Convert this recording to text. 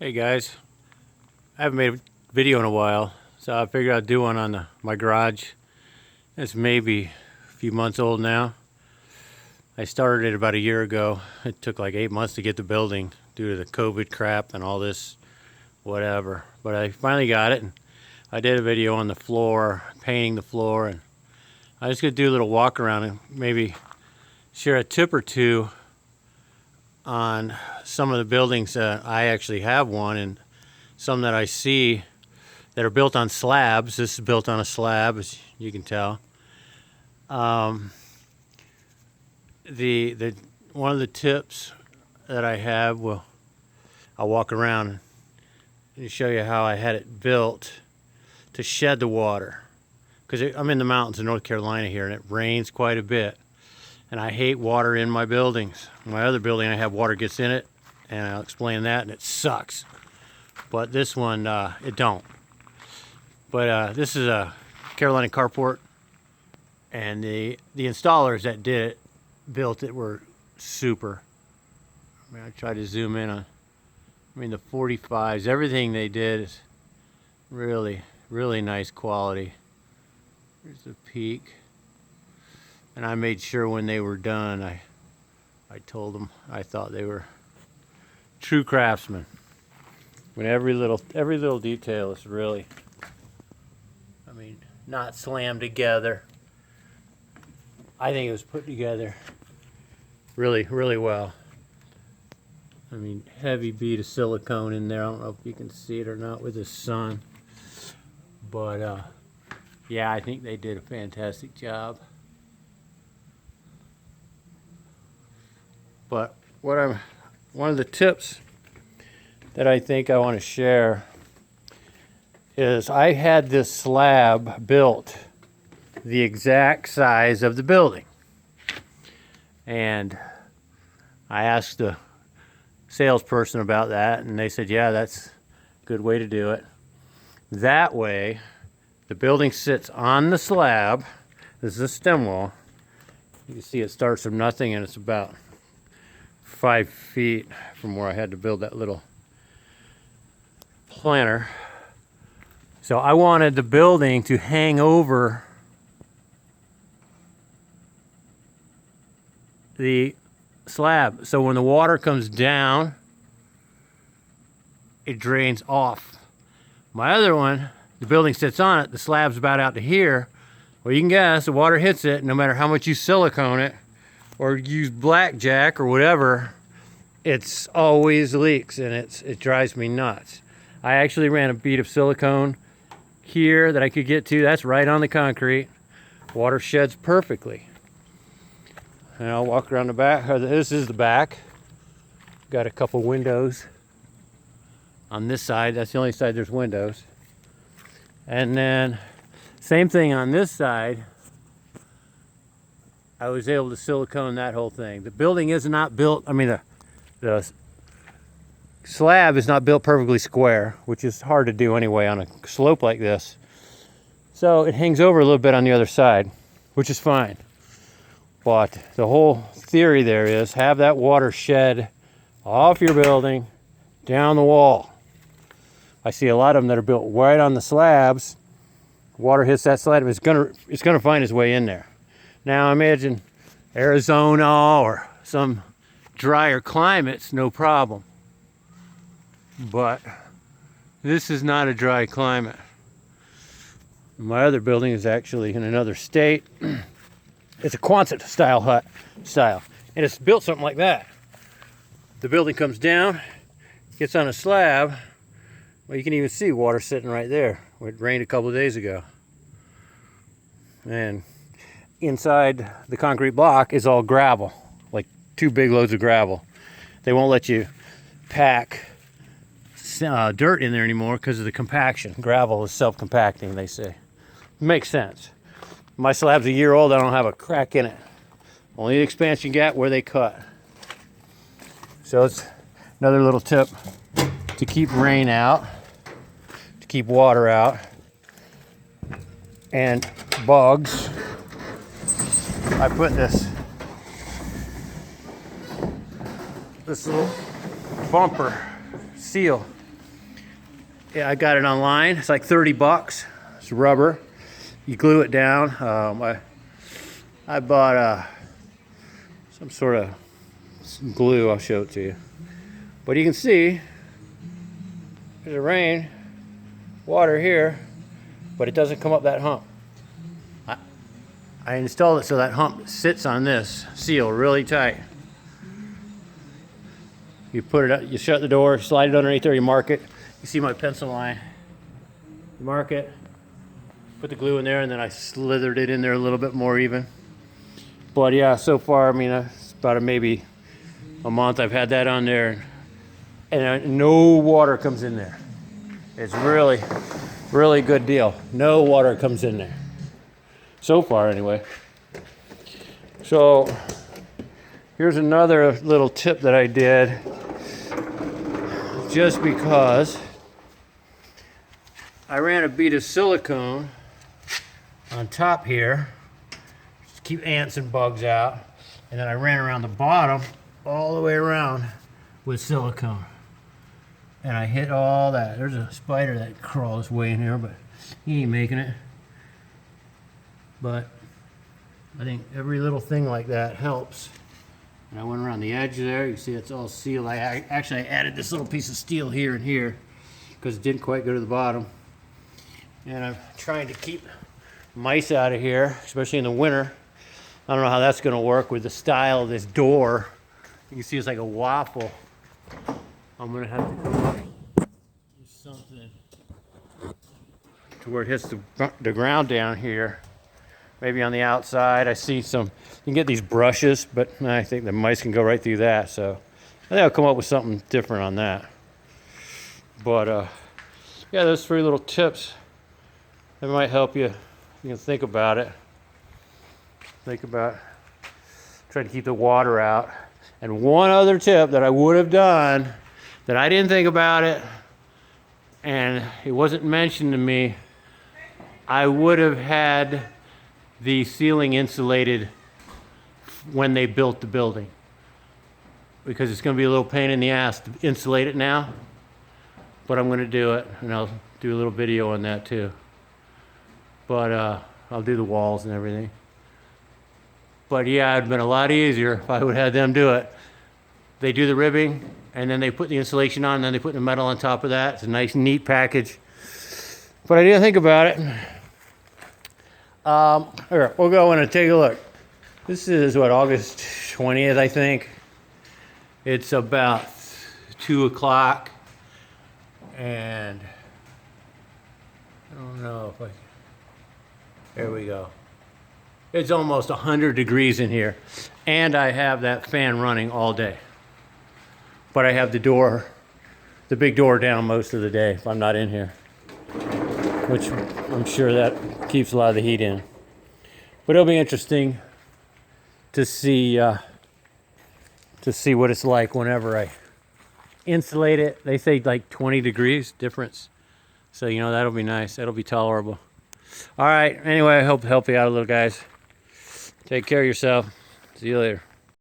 Hey guys, I haven't made a video in a while, so I figured I'd do one on my garage. It's maybe a few months old now. I started it about a year ago. It took like 8 months to get the building due to the COVID crap and all this whatever. But I finally got it, and I did a video on the floor, painting the floor, and I was gonna do a little walk around and maybe share a tip or two on some of the buildings that I actually have one, and some that I see that are built on slabs. This is built on a slab, as you can tell. The one of the tips that I have, I'll walk around and show you how I had it built to shed the water, because I'm in the mountains in North Carolina here, and it rains quite a bit, and I hate water in my buildings. My other building, I have water gets in it, and I'll explain that, and it sucks. But this one, it don't. But this is a Carolina carport, and the installers that did it, built it, were super. I mean, I tried to zoom in on, the 45s, everything they did is really, really nice quality. Here's the peak. And I made sure when they were done, I told them I thought they were true craftsmen. When every little detail is really, not slammed together. I think it was put together really, really well. Heavy bead of silicone in there. I don't know if you can see it or not with the sun. But yeah, I think they did a fantastic job. But one of the tips that I think I want to share is I had this slab built the exact size of the building. And I asked the salesperson about that, and they said, yeah, that's a good way to do it. That way, the building sits on the slab. This is a stem wall. You can see it starts from nothing, and it's about 5 feet from where I had to build that little planter. So I wanted the building to hang over the slab. So when the water comes down, it drains off. My other one, the building sits on it, the slab's about out to here. Well, you can guess, the water hits it, no matter how much you silicone it or use blackjack or whatever, it's always leaks, and it drives me nuts. I actually ran a bead of silicone here that I could get to. That's right on the concrete. Water sheds perfectly. And I'll walk around the back. This is the back. Got a couple windows on this side. That's the only side there's windows. And then same thing on this side. I was able to silicone that whole thing. The building is not built, the slab is not built perfectly square, which is hard to do anyway on a slope like this. So it hangs over a little bit on the other side, which is fine. But the whole theory there is have that water shed off your building down the wall. I see a lot of them that are built right on the slabs. Water hits that slab, it's gonna find its way in there. Now imagine Arizona or some drier climates, no problem. But this is not a dry climate. My other building is actually in another state. It's a Quonset style, and it's built something like that. The building comes down, gets on a slab. Well, you can even see water sitting right there. It rained a couple of days ago. And inside the concrete block is all gravel, like 2 big loads of gravel. They won't let you pack dirt in there anymore because of the compaction. Gravel is self-compacting, they say. Makes sense. My slab's a year old, I don't have a crack in it. Only the expansion gap where they cut. So it's another little tip to keep rain out, to keep water out, and bugs. I put this little bumper seal Yeah, I got it online. It's like 30 bucks. It's rubber. You glue it down. I bought some sort of glue. I'll show it to you. But you can see there's a rain, water here, but it doesn't come up that hump. I installed it so that hump sits on this seal really tight. You put it up, you shut the door, slide it underneath there, you mark it. You see my pencil line. You mark it, put the glue in there, and then I slithered it in there a little bit more even. But yeah, so far, I mean, it's about maybe a month I've had that on there, and no water comes in there. It's really, really good deal. No water comes in there. So far, anyway. So here's another little tip that I did, just because I ran a bead of silicone on top here to keep ants and bugs out, and then I ran around the bottom all the way around with silicone, and I hit all that. There's a spider that crawls way in here, but he ain't making it. But I think every little thing like that helps. And I went around the edge there. You see it's all sealed. I added this little piece of steel here and here because it didn't quite go to the bottom. And I'm trying to keep mice out of here, especially in the winter. I don't know how that's going to work with the style of this door. You can see it's like a waffle. I'm going to have to come up with something to where it hits the ground down here. Maybe on the outside. I see some, you can get these brushes, but I think the mice can go right through that. So I think I'll come up with something different on that. But yeah, those 3 little tips, that might help you. You can think about it. Think about trying to keep the water out. And one other tip that I would have done that I didn't think about it, and it wasn't mentioned to me, I would have had the ceiling insulated when they built the building, because it's going to be a little pain in the ass to insulate it now, but I'm going to do it, and I'll do a little video on that too. But I'll do the walls and everything. But yeah, it'd been a lot easier if I would have had them do it. They do the ribbing, and then they put the insulation on, and then they put the metal on top of that. It's a nice, neat package. But I didn't think about it. Here, we'll go in and take a look. This is what, August 20th, I think. It's about 2 o'clock, and I don't know if I can. There we go. It's almost 100 degrees in here, and I have that fan running all day. But I have the big door down most of the day if I'm not in here, which I'm sure that keeps a lot of the heat in. But it'll be interesting to see what it's like whenever I insulate it. They say like 20 degrees difference. So, you know, that'll be nice. That'll be tolerable. All right. Anyway, I hope to help you out a little, guys. Take care of yourself. See you later.